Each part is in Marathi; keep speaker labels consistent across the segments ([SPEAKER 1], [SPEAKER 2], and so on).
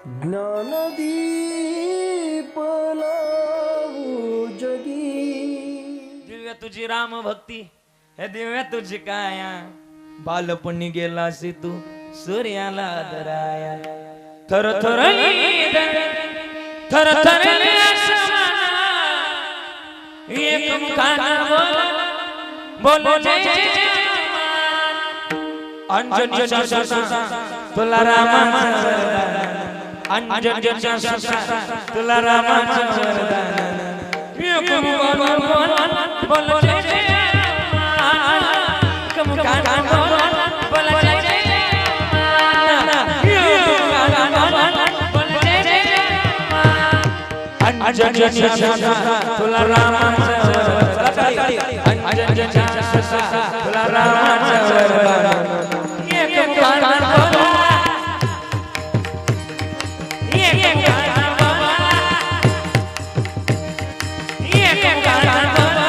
[SPEAKER 1] ज्ञानदीप लावू जगी.
[SPEAKER 2] दिव्या तुझी राम भक्ती, हे दिव्या तुझी काया, बालपणी गेलासी तू सूर्याला दराया. थर थर थर थर एक मुखाने बोल जय जय अंजनी सुसा तुला रामाचं वरदान. अंजनी सुसा तुला रामाचं वरदान. एक मुखाने बोल जय जय एक मुखाने बोल जय जय अंजनी सुसा तुला रामाचं वरदान. अंजनी सुसा तुला रामाचं वरदान. एक मुखाने बोला, एक मुखाने बोला, एक मुखाने बोला.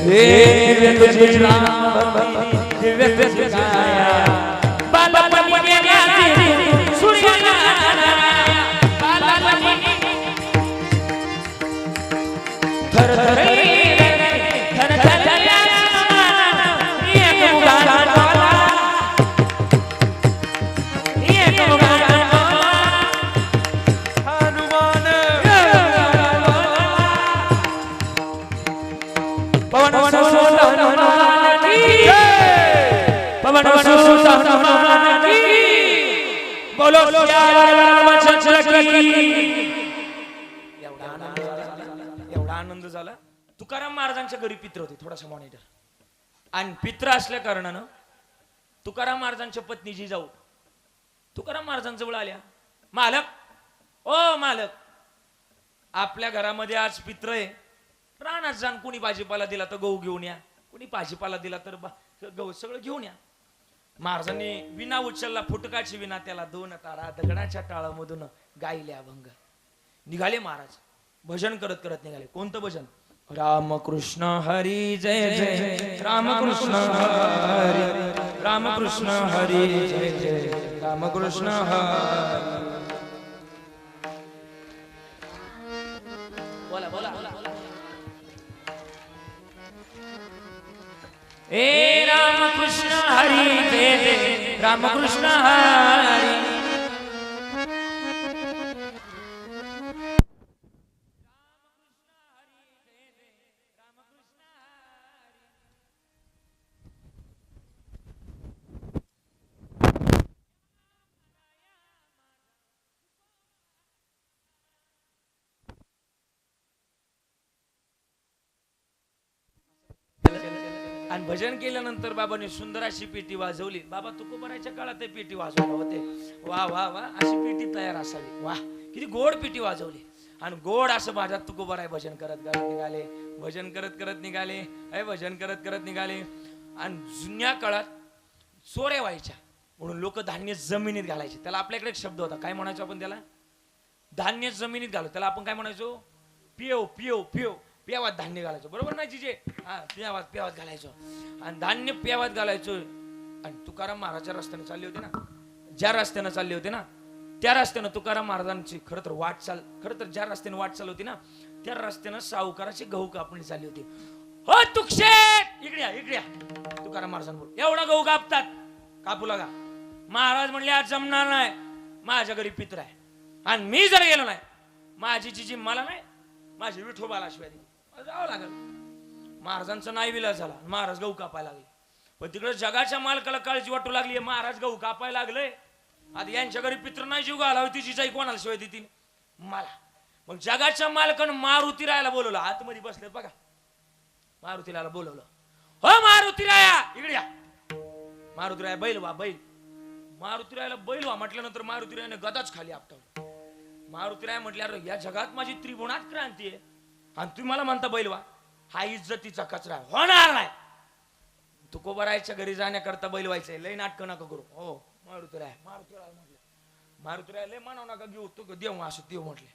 [SPEAKER 2] दिव्य तुझी राम भक्ती, दिव्य तुझी काया, बालपणी गेलासी सूर्याला दराया. बालपणी थर थर थर थर एक मुखाने बोला, एक मुखाने बोला. हनुमान पवन सुत हनुमान की जय. पवन सुत हनुमान की. बोलो सियावर रामचंद्र की. एवढा आनंद झाला. तुकाराम महाराजांच्या घरी पित्र होते, थोडासा मॉनिटर. आणि पित्र असल्या कारणानं तुकाराम महाराजांच्या पत्नी जिजाऊ तुकाराम महाराजांजवळ आल्या. मालक, ओ मालक, आपल्या घरामध्ये आज पित्र आहे, रानात जाण. कोणी भाजीपाला दिला तर गहू घेऊन या, कोणी भाजीपाला दिला तर गहू सगळं घेऊन या. महाराजांनी विना उचलला, फुटकाची विना, त्याला 2 तारा दगडाच्या टाळामधून गायले अभंग. निघाले महाराज, भजन करत करत निघाले. कोणतं भजन? रामकृष्ण हरी जय जय, रामकृष्ण हरी, रामकृष्ण हरी जय जय, रामकृष्ण हरी. बोला बोला. ए रामकृष्ण हरी जय जय, रामकृष्ण हरी. आणि भजन केल्यानंतर बाबांनी सुंदर अशी पेटी वाजवली. बाबा तुकोबाराच्या काळात ते पेटी वाजवले होते. वा वा वा, अशी पेटी तयार असावी. वा, किती गोड पेटी वाजवली. आणि गोड असं माझ्या तुकोबाराय भजन करत करत निघाले, भजन करत करत निघाले, भजन करत करत निघाले. आणि जुन्या काळात चोऱ्या व्हायच्या म्हणून लोक धान्य जमिनीत घालायचे. त्याला आपल्याकडे एक शब्द होता, काय म्हणायचो आपण त्याला? धान्य जमिनीत घालो. त्याला आपण काय म्हणायचो? Piow Piow Piow. प्यावात धान्य घालायचो, बरोबर नाही जिजे? हा, प्यावात घालायचो. आणि धान्य प्यावात घालायचो. आणि तुकाराम महाराजच्या रस्त्याने चालले होते ना, ज्या रस्त्यानं चालले होते ना, त्या रस्त्यानं तुकाराम महाराजांची खरं तर ज्या रस्त्याने वाटचाल होती ना, त्या रस्त्यानं सावकाराची गहू कापणी चालली होती. हो तुकशेट, इकडे या, इकडे या. तुकाराम महाराजांवर एवढा गहू कापतात, कापू लागा. महाराज म्हणले आज जमणार नाही, माझ्या घरी पित्र आहे. आणि मी जर गेलो नाही, माझी जिजी मला नाही, माझी विठोबाला शिवाय जावं लागल. महाराजांचं नाही विलास झाला, महाराज गहू कापायला लागले. पण तिकडे जगाच्या मालकाला काळजी वाटू लागली, महाराज गहू कापायला लागले. आता यांच्या घरी पित्र नाही जीव घालावी, तिची जाई कोणाला शिवाय देतील? मला. मग जगाच्या मालकानं मारुती रायाला बोलवलं. आतमध्ये बसले बघा, मारुती रायाला बोलवलं. हो मारुती राया, इकडे या. मारुती राया, बैल वा बैल. मारुती रायाला बैल वा म्हटल्यानंतर मारुती रायाने गदाच खाली आपटवलं. मारुती राय म्हटल्या, या जगात माझी त्रिगुणात क्रांती आहे आणि तुम्ही मला म्हणता बैल वा. हा इज्जतीचा कचरा होणार नाही. तुकोबारायच्या घरी जाण्याकरता बैल व्हायचंय, लय नाटकं नका करू. हो मारुती राय म्हटलं, मारुती राय लय मानव नका घेऊ, तू देव असं देव म्हटले.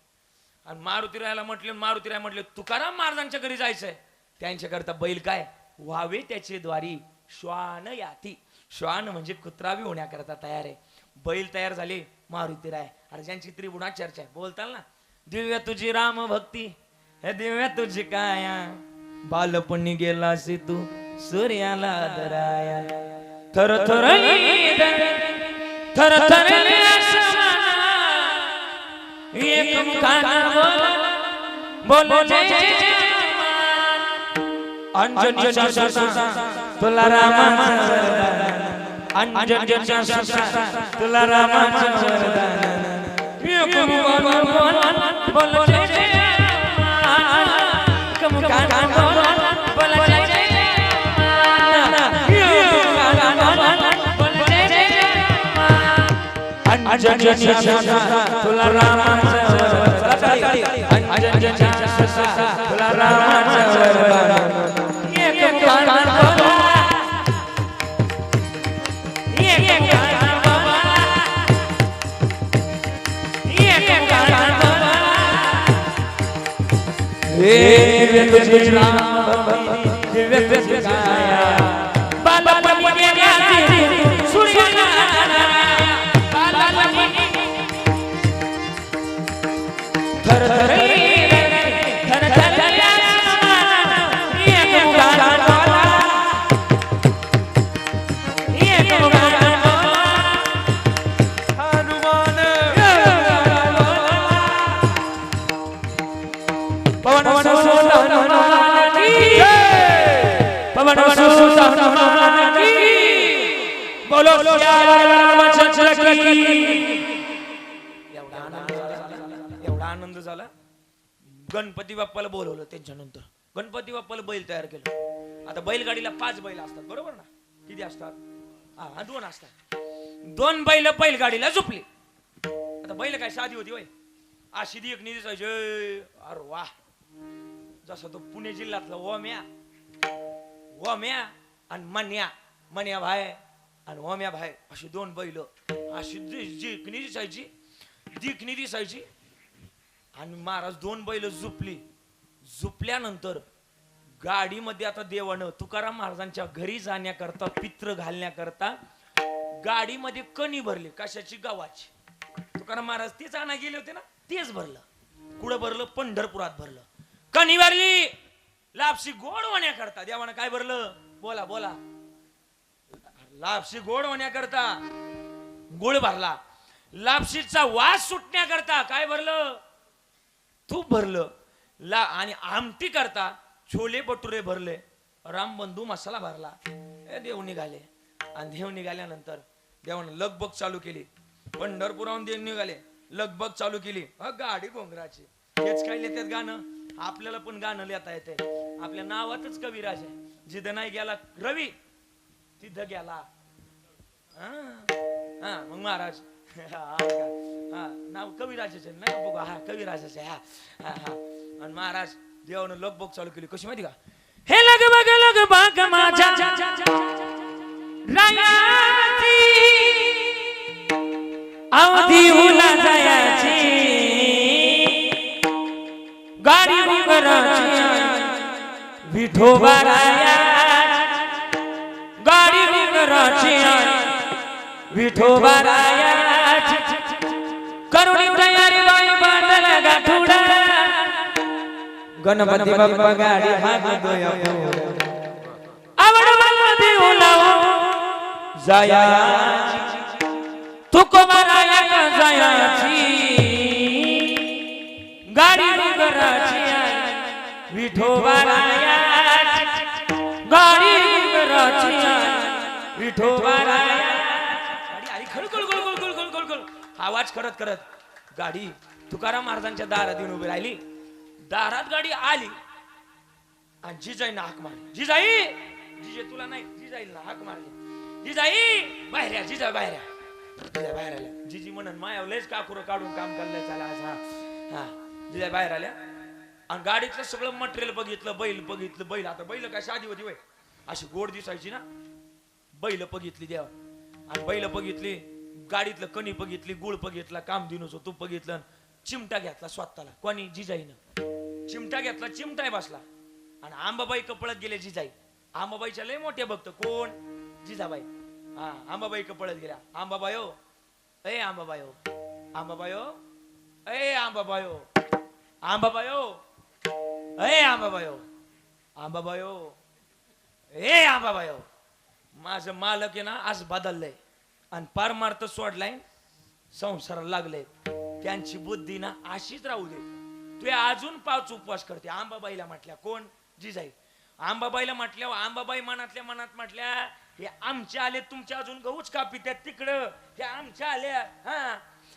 [SPEAKER 2] आणि मारुती रायला म्हटले तुकाराम महाराजांच्या घरी जायचंय, त्यांच्याकरता बैल काय व्हावे त्याचे द्वारी श्वान याती. श्वान म्हणजे कुत्रा बी होण्याकरता तयार आहे. बैल तयार झाले मारुती राय. अरे ज्यांची त्रिगुणात चर्चा आहे बोलताल ना, दिव्या तुझी राम भक्ती, हे दिव्या तुझी काया, बालपणी गेलासी तू सूर्याला दराया, थर थर थर थर एक बोल जय जय अंजन तुला रामाचं वरदान, अंजन तुला रामाचं वरदान, एक बोल जय जय बोल जय जय अंजन तुला रामाचं वरदान, अंजन तुला रामाचं वरदान, एवढा आनंद झाला. गणपती बाप्पाला बोलवलं. त्यांच्यानंतर गणपती बाप्पाला बैल तयार केलं. आता बैलगाडीला 5 बैल असतात बरोबर ना? किती असतात? 2 असतात. 2 बैल बैलगाडीला झोपली. आता बैल काय साधी होती वय, अशी दी एक निधी जय. अरे वा, जसा तो पुणे जिल्ह्यातला ओम्या आणि मन्या भाई आणि ओम्या भाई, अशी 2 बैल अशी दिखणी दिसायची. आणि महाराज 2 बैल झुपल्यानंतर गाडीमध्ये आता देवानं तुकाराम महाराजांच्या घरी जाण्याकरता, पित्र घालण्याकरता गाडीमध्ये कणी भरली. कशाची? गव्हाची. तुकाराम महाराज तेच आणा गेले होते ना, तेच भरलं. कुठं भरलं? पंढरपुरात भरलं. कणी भरली लापशी गोड होण्याकरता. देवानं काय भरलं? बोला बोला. लापशी गोड होण्याकरता गुळ भरला. लापशीचा वास सुटण्याकरता काय भरलं? तूप भरलं. आणि आमटी करता छोले भटुरे भरले. रामबंधू मसाला भरला. देव निघाले. आणि देव निघाल्यानंतर देवानं लगबग चालू केली. पंढरपुराहून देव निघाले, लगबग चालू केली. गाडी घोंगराची. हेच काय लिहितात गाणं? आपल्याला पण गाणं लिहिता येते. आपल्या नावातच कविराज आहे. जिथं नाही गेला रवी तिथं गेला. मग महाराज नाव कविराजाचे नाही का? बघा, कविराजाचे. आणि महाराज देवानं लगबग चालू केली. कशी माहिती का? हे लगबग माझ्या अवधी उला जायाची, गाडी उगराची विठोबा राया, गाडी उगराची विठोबा राया, करुणी तयारी बाई बांधला गाठुडा, गणपती बाप्पा गाडी हाकतोय आवड मध्ये उलाव जायाची, तुकोबा राया का जायाची, गाडी उगराची विठोबा राया, गाडी उगराची विठोबा राया. गाडी आली खळखळ खळखळ खळखळ खळखळ आवाज करत करत गाडी तुकाराम महाराजांच्या दारात येऊन उभी राहिली. दारात गाडी आली आणि जिजाईनं हाक मारली. जिजाई, जिजे तुला नाही, जिजाईला हाक मारली. जिजाई बाहेर या, जिजा बाहेर या. जिजा बाहेर आल्या. जिजी म्हणून मायावलेच काकुर काढून काम करलं चला आज. हा जिजा बाहेर आल्या आणि गाडीतलं सगळं मटेरियल बघितलं. बैल बघितलं. बैल आता बैल काय साधी होती वय, अशी गोड दिसायची ना. बैल बघितली देवा. आणि बैल बघितली, गाडीतलं कणी बघितली, गुळ बघितला, कामधेनूचं तूप बघितलं. चिमटा घेतला स्वतःला. कोणी? जिजाईनं चिमटा घेतला. चिमटाय बसला आणि आंबाबाई कपळत गेले. जिजाई आंबाबाईच्या लय मोठे भक्त. कोण? जिजाबाई. हा आंबाबाई का पळत गेल्या. आंबाबायो ए आंबाबायो, आंबाबायो ए आंबाबायो, आंबाबायो ए आंबाबायो, आंबाबायो ए आंबाबायो. माझं मालक आहे ना आज बदललंय आणि पारमार्थ सोडलाय, संसाराला लागले. त्यांची बुद्धी ना अशीच राहू दे. तू अजून 5 उपवास करते. आंबाबाईला म्हटल्या कोण? जिजाई. आंबाबाईला म्हटल्या, आंबाबाई मनातल्या मनात म्हटल्या हे आमचे आले, तुमच्या अजून गहूच कापी त्यात तिकडं, हे आमच्या आल्या. हा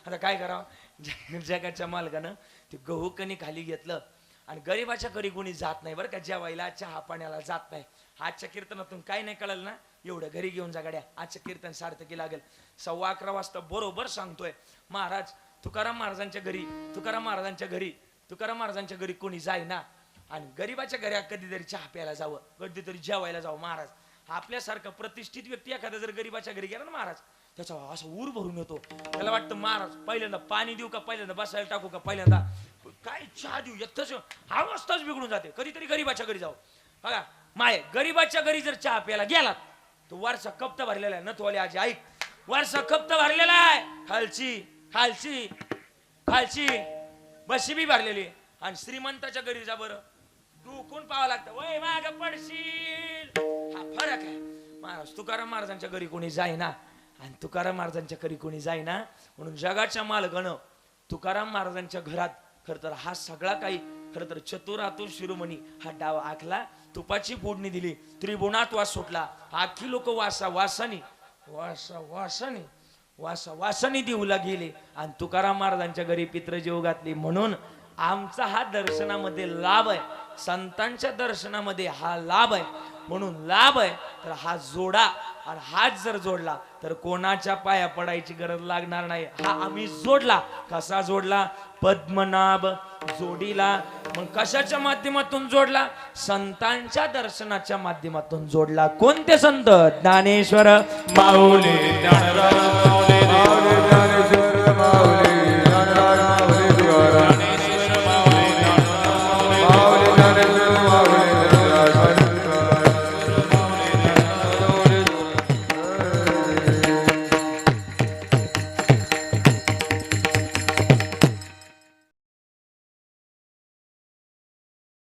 [SPEAKER 2] आता काय करावं? जगाच्या मालकानं ते गहू कणी खाली घेतलं आणि गरीबाच्या घरी कोणी जात नाही बरं का, जेवायला चहा पाण्याला जात नाही. आजच्या कीर्तनातून काय नाही कळलं ना, एवढं घरी घेऊन जा गाड्या. आजचं कीर्तन सार्थकी लागेल. 11:15 वाजता बरोबर सांगतोय महाराज. तुकाराम महाराजांच्या घरी, तुकाराम महाराजांच्या घरी, तुकाराम महाराजांच्या घरी कोणी जाय ना, आणि गरीबाच्या घरी कधीतरी चहा प्यायला जावं, कधीतरी जेवायला जावं. महाराज आपल्यासारखा प्रतिष्ठित व्यक्ती एखादा जर गरीबाच्या घरी गेला ना महाराज, त्याचा असं ऊर भरून येतो. त्याला वाटतं महाराज पहिल्यांदा पाणी देऊ का, पहिल्यांदा बसायला टाकू का, पहिल्यांदा काय चहा देऊ, एकच अवस्थाच बिघडून जाते. कधीतरी गरीबाच्या घरी जाऊ. बघा माय, गरीबाच्या घरी जर चहा प्यायला गेलात तो वरचा कप्ता भरलेला आहे. नथवाले आजी ऐक, वरचा कप्ता भरलेला आहे, खालची खालची खालची बशी बी भरलेली. आणि श्रीमंताच्या घरी जा बरं, डुकून पाहावं लागतं, वय माग पडशील. हा फरक आहे. महाराज तुकाराम महाराजांच्या घरी कोणी जाईना, आणि तुकाराम महाराजांच्या घरी कोणी जाईना, म्हणून जगाच्या मालकानं तुकाराम महाराजांच्या घरात खरं तर हा सगळा काही खरं तर चतुरातुर शिरोमणी हा डाव आखला. तुपाची फोडणी दिली, त्रिभुवनात वास सुटला. आखी लोक वासा वासानी वासा वासानी वासा वासानी देऊला गेले, आणि तुकाराम महाराजांच्या घरी पितृजीव घातली. म्हणून आमचा हा दर्शनामध्ये लाभ आहे, संतांच्या दर्शनामध्ये हा लाभ आहे. म्हणून लाभ आहे तर हा जोडा, आणि हात जर जोडला तर कोणाच्या पाया पडायची गरज लागणार नाही. हा आम्ही जोडला. कसा जोडला? पद्मनाभ जोडीला. मग कशाच्या माध्यमातून जोडला? संतांच्या दर्शनाच्या माध्यमातून जोडला. कोणते संत? ज्ञानेश्वर
[SPEAKER 1] माऊली ज्ञानराज माऊली